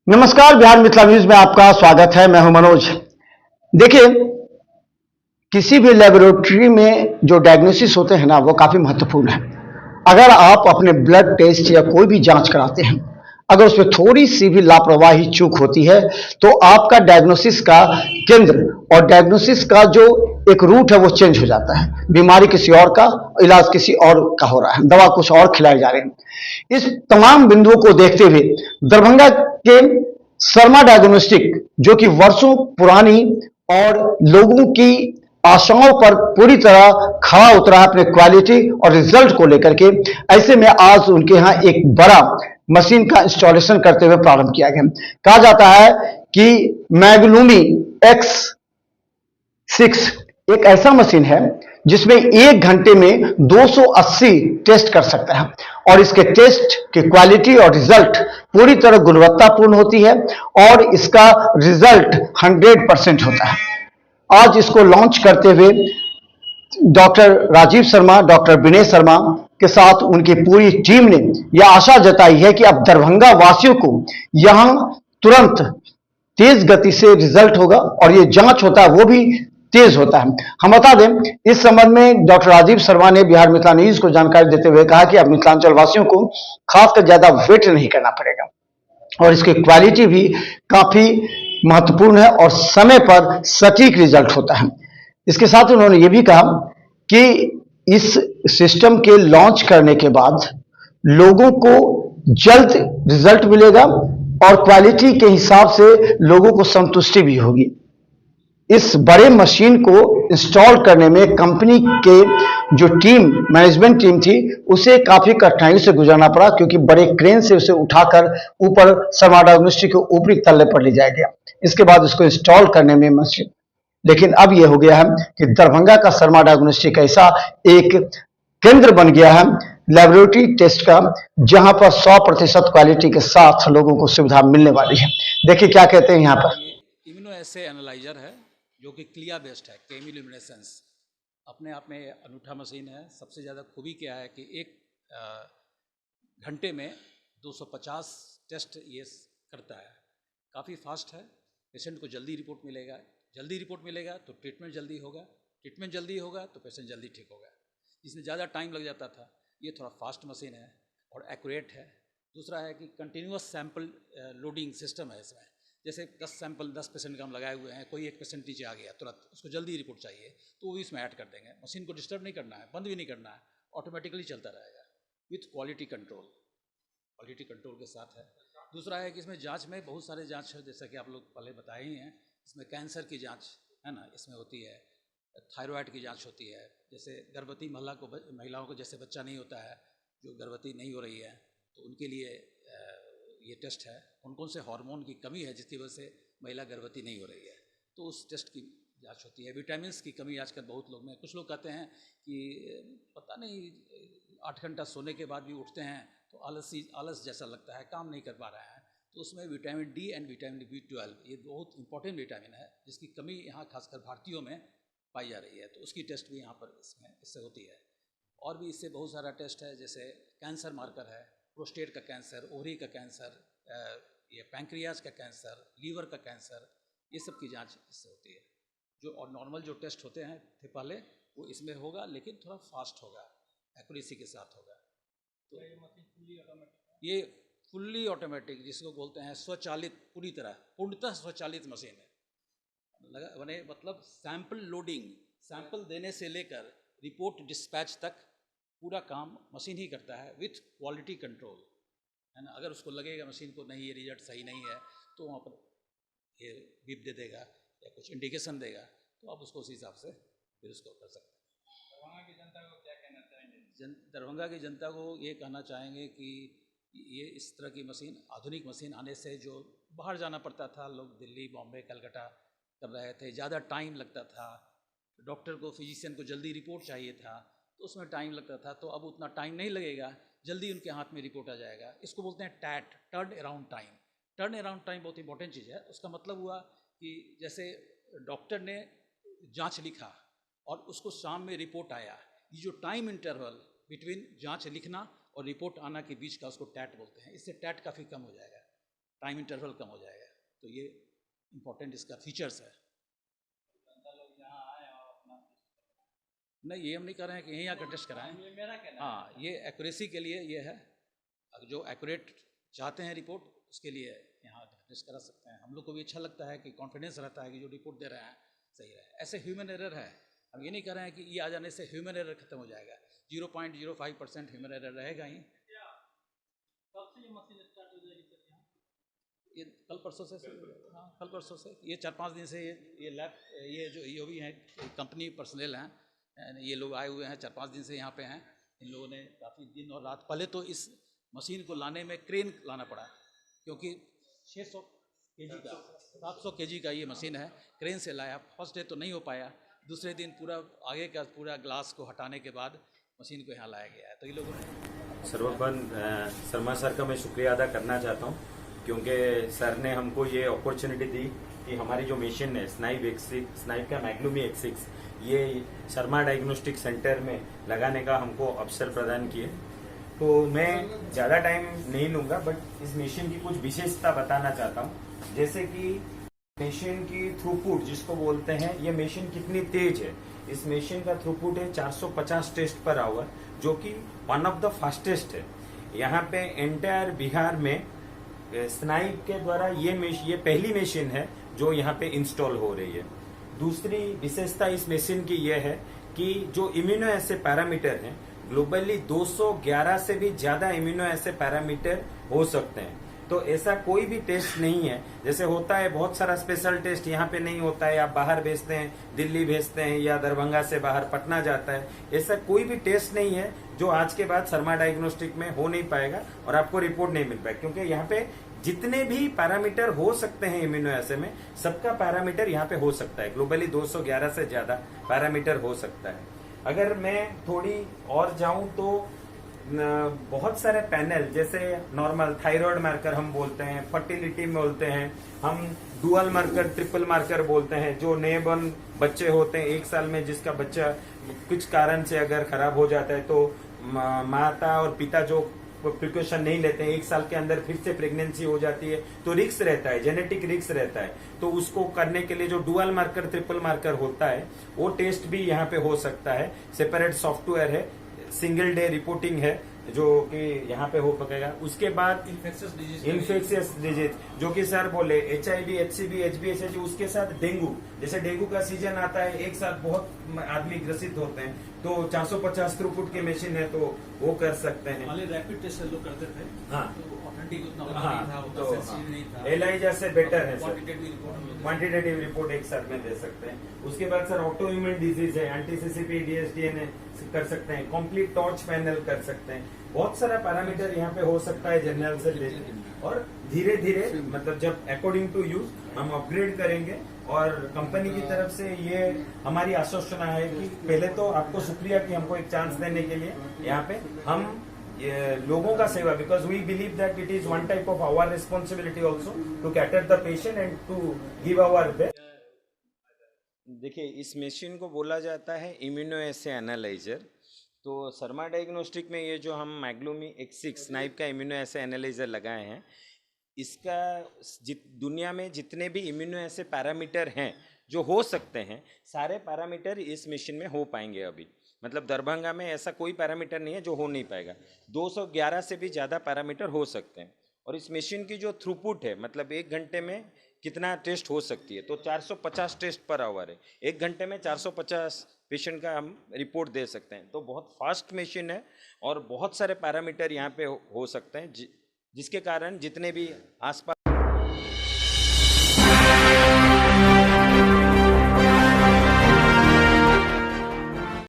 नमस्कार, बिहार मिथिला न्यूज में आपका स्वागत है। मैं हूं मनोज। देखिए, किसी भी लेबोरेटरी में जो डायग्नोसिस होते हैं ना, वो काफी महत्वपूर्ण है। अगर आप अपने ब्लड टेस्ट या कोई भी जांच कराते हैं, अगर उसमें थोड़ी सी भी लापरवाही चूक होती है तो आपका डायग्नोसिस का केंद्र और डायग्नोसिस का जो एक रूट है वो चेंज हो जाता है। बीमारी किसी और का, इलाज किसी और का हो रहा है, दवा कुछ और खिलाई जा रही है। इस तमाम बिंदुओं को देखते हुए दरभंगा के शर्मा डायग्नोस्टिक, जो कि वर्षों पुरानी और लोगों की आशाओं पर पूरी तरह खरा उतरा है अपने क्वालिटी और रिजल्ट को लेकर के, ऐसे में आज उनके यहाँ एक बड़ा मशीन का इंस्टॉलेशन करते हुए प्रारंभ किया गया। कहा जाता है कि मैग्लूमी X6 एक ऐसा मशीन है जिसमें 1 घंटे में 280 टेस्ट कर सकता है और इसके टेस्ट की क्वालिटी और रिजल्ट पूरी तरह गुणवत्तापूर्ण होती है और इसका रिजल्ट 100% होता है। आज इसको लॉन्च करते हुए डॉक्टर राजीव शर्मा, डॉक्टर विनय शर्मा के साथ उनकी पूरी टीम ने यह आशा जताई है कि अब दरभंगा वासियों को यहां तुरंत तेज गति से रिजल्ट होगा और ये जांच होता है वो भी तेज होता है। हम बता दें, इस संबंध में डॉक्टर राजीव शर्मा ने बिहार मिथिला न्यूज को जानकारी देते हुए कहा कि अब मिथिलांचल वासियों को खासकर ज्यादा वेट नहीं करना पड़ेगा और इसकी क्वालिटी भी काफी महत्वपूर्ण है और समय पर सटीक रिजल्ट होता है। इसके साथ उन्होंने ये भी कहा कि इस सिस्टम के लॉन्च करने के बाद लोगों को जल्द रिजल्ट मिलेगा और क्वालिटी के हिसाब से लोगों को संतुष्टि भी होगी। इस बड़े मशीन को इंस्टॉल करने में कंपनी के जो मैनेजमेंट टीम थी, उसे काफी कठिनाइयों से गुजरना पड़ा, क्योंकि बड़े क्रेन से उसे उठाकर ऊपर शर्मा डायग्नोस्टिक के ऊपरी तल्ले पर ले जाया गया। इसके बाद उसको इंस्टॉल करने में मशीन, लेकिन अब यह हो गया है कि दरभंगा का शर्मा डायग्नोस्टिक ऐसा एक केंद्र बन गया है लेबोरेटरी टेस्ट का, जहां पर 100% क्वालिटी के साथ लोगों को सुविधा मिलने वाली है। देखिए क्या कहते हैं यहाँ पर। ये इम्यूनो एसे एनालाइजर है जो कि क्लिया बेस्ड है, केमिल्यूमिनेसेंस अपने आप में अनूठा मशीन है। सबसे ज़्यादा खूबी क्या है कि एक घंटे में 250 टेस्ट ये करता है। काफ़ी फास्ट है, पेशेंट को जल्दी रिपोर्ट मिलेगा। जल्दी रिपोर्ट मिलेगा तो ट्रीटमेंट जल्दी होगा, ट्रीटमेंट जल्दी होगा तो पेशेंट जल्दी ठीक होगा। इसमें ज़्यादा टाइम लग जाता था, ये थोड़ा फास्ट मशीन है और एक्यूरेट है। दूसरा है कि कंटिन्यूस सैंपल लोडिंग सिस्टम है इसमें। जैसे 10 पेशेंट का हम लगाए हुए हैं, कोई एक पेशेंट नीचे आ गया तुरंत, उसको जल्दी रिपोर्ट चाहिए तो वो भी इसमें ऐड कर देंगे। मशीन को डिस्टर्ब नहीं करना है, बंद भी नहीं करना है, ऑटोमेटिकली चलता रहेगा with quality control. Quality control के साथ है। दूसरा है कि इसमें जांच में बहुत सारे जांच है, जैसा कि आप लोग पहले बताए ही हैं। इसमें कैंसर की जांच है ना, इसमें होती है। थायराइड की जांच होती है। जैसे गर्भवती महिलाओं को जैसे बच्चा नहीं होता है, जो गर्भवती नहीं हो रही है, तो उनके लिए ये टेस्ट है। कौन कौन से हार्मोन की कमी है जिसकी वजह से महिला गर्भवती नहीं हो रही है, तो उस टेस्ट की जांच होती है। विटामिन्स की कमी आजकल बहुत लोग में, कुछ लोग कहते हैं कि पता नहीं 8 घंटा सोने के बाद भी उठते हैं तो आलस जैसा लगता है, काम नहीं कर पा रहे हैं। तो उसमें vitamin D and vitamin B12 ये बहुत इंपॉर्टेंट विटामिन है, जिसकी कमी यहाँ खासकर भारतीयों में पाई जा रही है। तो उसकी टेस्ट भी यहाँ पर इससे होती है। और भी इससे बहुत सारा टेस्ट है, जैसे कैंसर मार्कर है, प्रोस्टेट का कैंसर, ओवरी का कैंसर, ये पैंक्रियाज का कैंसर, लीवर का कैंसर, ये सब की जांच इससे होती है। जो और नॉर्मल जो टेस्ट होते हैं थे पहले, वो इसमें होगा, लेकिन थोड़ा फास्ट होगा, एक्यूरेसी के साथ होगा। तो ये फुल्ली ऑटोमेटिक, जिसको बोलते हैं स्वचालित, पूरी तरह पूर्णतः स्वचालित मशीन है। मतलब सैंपल लोडिंग, सैंपल देने से लेकर रिपोर्ट डिस्पैच तक पूरा काम मशीन ही करता है विथ क्वालिटी कंट्रोल, है ना। अगर उसको लगेगा मशीन को नहीं, ये रिजल्ट सही नहीं है, तो वहाँ पर ये बीप दे देगा या कुछ इंडिकेशन देगा, तो आप उसको उस हिसाब से फिर उसको कर सकते हैं। दरभंगा की जनता को क्या कहना चाहेंगे? दरभंगा की जनता को ये कहना चाहेंगे कि ये इस तरह की मशीन, आधुनिक मशीन आने से जो बाहर जाना पड़ता था, लोग दिल्ली, बॉम्बे, कलकत्ता कर रहे थे, ज़्यादा टाइम लगता था, डॉक्टर को, फिजिशियन को जल्दी रिपोर्ट चाहिए था, तो उसमें टाइम लगता था। तो अब उतना टाइम नहीं लगेगा, जल्दी उनके हाथ में रिपोर्ट आ जाएगा। इसको बोलते हैं TAT, turn around time. Turn around time बहुत इंपॉर्टेंट चीज़ है। उसका मतलब हुआ कि जैसे डॉक्टर ने जांच लिखा और उसको शाम में रिपोर्ट आया, ये जो टाइम इंटरवल बिटवीन जांच लिखना और रिपोर्ट आना के बीच का, उसको टैट बोलते हैं। इससे टैट काफ़ी कम हो जाएगा। टाइम इंटरवल कम हो जाएगा। तो ये इम्पोर्टेंट इसका फीचर्स है। जनता लोग यहाँ आए और अपना नहीं, ये हम नहीं कर रहे हैं कि यहीं आकर टेस्ट कराएं। ये मेरा कहना हाँ, ये एक्यूरेसी के लिए ये है, अगर जो एक्यूरेट चाहते हैं रिपोर्ट, उसके लिए यहाँ टेस्ट करा सकते हैं। हम लोग को भी अच्छा लगता है कि कॉन्फिडेंस रहता है कि जो रिपोर्ट दे रहे हैं सही रहे। ऐसे ह्यूमन एरर है, हम ये नहीं कर रहे हैं कि ये आ जाने से ह्यूमन एरर खत्म हो जाएगा। 0.05% ह्यूमन एरर रहेगा ही। कब से ये मशीन स्टार्ट हो जाएगी सर यहाँ? ये कल परसों से, हाँ कल परसों से, ये 4-5 दिन से ये लैब, ये भी हैं कंपनी पर्सनल हैं, ये लोग आए हुए हैं 4-5 दिन से यहाँ पे हैं। इन लोगों ने काफ़ी दिन और रात, पहले तो इस मशीन को लाने में क्रेन लाना पड़ा, क्योंकि 600 केजी का 700 केजी का ये मशीन है, क्रेन से लाया। फर्स्ट डे तो नहीं हो पाया, दूसरे दिन पूरा आगे का पूरा ग्लास को हटाने के बाद मशीन को यहाँ लाया गया है। तो ये लोगों ने सर्वप्रथम शर्मा सर का मैं शुक्रिया अदा करना चाहता हूँ, क्योंकि सर ने हमको ये अपॉर्चुनिटी दी कि हमारी जो मशीन है स्नाइप का मैग्लूमी X6, ये शर्मा डायग्नोस्टिक सेंटर में लगाने का हमको अवसर प्रदान किए। तो मैं ज़्यादा टाइम नहीं लूँगा, बट इस मशीन की कुछ विशेषता बताना चाहता हूँ। जैसे कि मशीन की थ्रूपुट जिसको बोलते हैं, ये मशीन कितनी तेज है। इस मशीन का थ्रूपुट है 450 टेस्ट पर आवर, जो कि वन ऑफ द फास्टेस्ट है। यहाँ पे एंटायर बिहार में स्नाइप के द्वारा ये पहली मशीन है जो यहाँ पे इंस्टॉल हो रही है। दूसरी विशेषता इस मशीन की यह है कि जो इम्यूनो एसे पैरामीटर हैं, ग्लोबली 211 से भी ज्यादा इम्यूनो एसे पैरामीटर हो सकते हैं। तो ऐसा कोई भी टेस्ट नहीं है, जैसे होता है बहुत सारा स्पेशल टेस्ट यहाँ पे नहीं होता है, आप बाहर भेजते हैं, दिल्ली भेजते हैं या दरभंगा से बाहर पटना जाता है। ऐसा कोई भी टेस्ट नहीं है जो आज के बाद शर्मा डायग्नोस्टिक में हो नहीं पाएगा और आपको रिपोर्ट नहीं मिल पाएगा, क्योंकि यहाँ पे जितने भी पैरामीटर हो सकते हैं इम्यूनो एसे में, सबका पैरामीटर यहाँ पे हो सकता है। ग्लोबली 211 से ज्यादा पैरामीटर हो सकता है। अगर मैं थोड़ी और जाऊं तो बहुत सारे पैनल, जैसे नॉर्मल थायराइड मार्कर हम बोलते हैं, फर्टिलिटी में बोलते हैं, हम डुअल मार्कर, ट्रिपल मार्कर बोलते हैं। जो नए बन बच्चे होते हैं 1 साल में, जिसका बच्चा कुछ कारण से अगर खराब हो जाता है, तो माता और पिता जो प्रिकॉशन नहीं लेते हैं, 1 साल के अंदर फिर से प्रेगनेंसी हो जाती है, तो रिस्क रहता है, जेनेटिक रिस्क रहता है। तो उसको करने के लिए जो डुअल मार्कर, ट्रिपल मार्कर होता है, वो टेस्ट भी यहाँ पे हो सकता है। सेपरेट सॉफ्टवेयर है, सिंगल डे रिपोर्टिंग है, जो कि यहाँ पे हो पकेगा। उसके बाद इन्फेक्शियस डिजीज, जो कि सर बोले HIV, HCV, HBsAg, उसके साथ डेंगू, जैसे डेंगू का सीजन आता है, एक साथ बहुत आदमी ग्रसित होते हैं, तो 450 थ्रूपुट की मशीन है, तो वो कर सकते हैं। रैपिड टेस्ट लोग करते थे, हाँ, तो ऑथेंटिक उतना हाँ, नहीं था, उतना तो सेंसिटिव नहीं था। एलाइजा से बेटर है सर, क्वांटिटेटिव रिपोर्ट एक साथ में दे सकते हैं। उसके बाद सर ऑटो इम्यून डिजीज है, एंटी-CCP, DSDNA कर सकते हैं, कंप्लीट टॉर्च पैनल कर सकते हैं। बहुत सारा पैरामीटर यहाँ पे हो सकता है जनरल से, और धीरे धीरे मतलब जब अकॉर्डिंग टू यूज हम अपग्रेड करेंगे। और कंपनी की तरफ से ये हमारी आश्वासना है कि पहले तो आपको शुक्रिया कि हमको एक चांस देने के लिए। यहाँ पे हम लोगों का सेवा, because we believe that it is one type of our responsibility also to cater the patient and to give our best. देखिए, इस मशीन को बोला जाता है इम्यूनो एसे एनालाइजर। तो शर्मा डायग्नोस्टिक में ये जो हम मैग्लूमी X6 स्नाइप का इम्यूनो एसे एनालाइजर लगाए हैं, इसका दुनिया में जितने भी इम्यूनो एसे पैरामीटर हैं जो हो सकते हैं, सारे पैरामीटर इस मशीन में हो पाएंगे। अभी मतलब दरभंगा में ऐसा कोई पैरामीटर नहीं है जो हो नहीं पाएगा। 211 से भी ज़्यादा पैरामीटर हो सकते हैं। और इस मशीन की जो थ्रूपुट है, मतलब 1 घंटे में कितना टेस्ट हो सकती है, तो 450 टेस्ट पर आवर है। 1 घंटे में 450 पेशेंट का हम रिपोर्ट दे सकते हैं। तो बहुत फास्ट मशीन है और बहुत सारे पैरामीटर यहाँ पे हो सकते हैं, जिसके कारण जितने भी आसपास